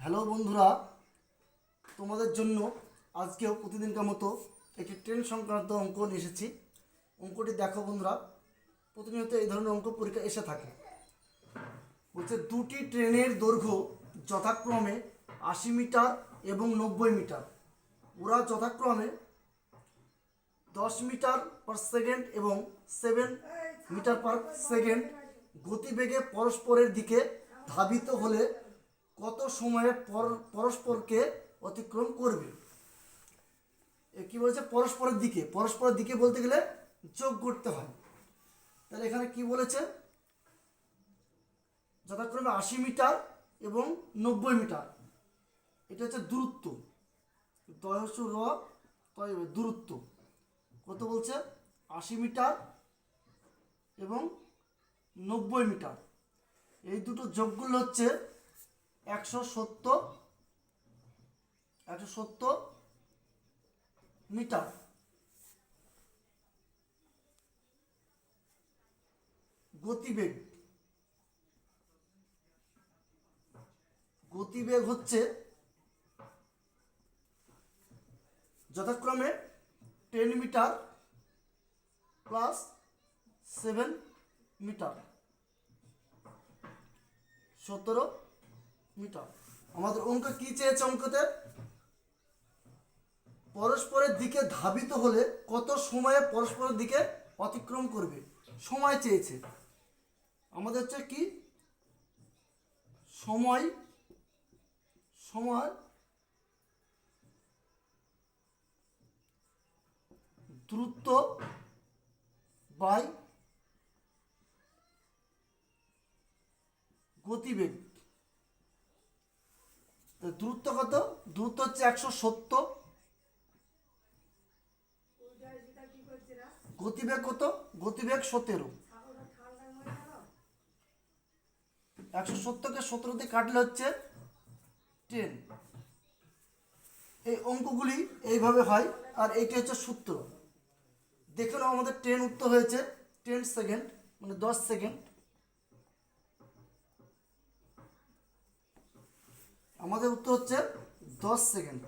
Hello বন্ধুরা, তোমাদের জন্য আজকেও প্রতিদিনকার মতো একটি ট্রেন সংক্রান্ত অঙ্ক নিয়ে এসেছি। অঙ্কটি দেখো বন্ধুরা, প্রতিনিয়ত এই ধরনের অঙ্ক পরীক্ষা এসে থাকে। বলছে দুটি ট্রেনের দৈর্ঘ্য যথাক্রমে 80 মিটার এবং 90 মিটার। ওরা যথাক্রমে 10 মিটার পার সেকেন্ড এবং 7 মিটার পার সেকেন্ড গতিবেগে পরস্পরের দিকে ধাবিত হলে কত সময়ে পরস্পরকে অতিক্রম করবে। কি বলেছে? পরস্পরের দিকে বলতে গেলে যোগ করতে হয়। তাহলে এখানে কি বলেছে? যথাক্রমে 80 মিটার এবং 90 মিটার। এটা হচ্ছে দূরত্ব, দূরত্ব কত বলছে? 80 মিটার এবং 90 মিটার। এই দুটো যোগগুলো হচ্ছে 170 মিটার। গতিবেগ হচ্ছে যথাক্রমে 10 মিটার প্লাস 7 মিটার, 17 মিটার। আমাদের অঙ্ক কি চেয়েছে? অঙ্কতে পরস্পরের দিকে ধাবিত হলে কত সময়ে পরস্পরের দিকে অতিক্রম করবে, সময় চেয়েছে। আমাদের হচ্ছে কি সময় দ্রুত বাই গতিবেগ। দূরত্ব কত? দূরত্ব হচ্ছে 170। গতিবেগ কত? গতিবেগ 17। 170কে 17 দিয়ে কাটলে হচ্ছে 10। এই অঙ্কগুলি এইভাবে হয়। আর এইটি হচ্ছে সূত্র। দেখে নাও, আমাদের 10 উত্তর হয়েছে 10 সেকেন্ড, মানে 10 সেকেন্ড। আমাদের উত্তর হচ্ছে 10 সেকেন্ড।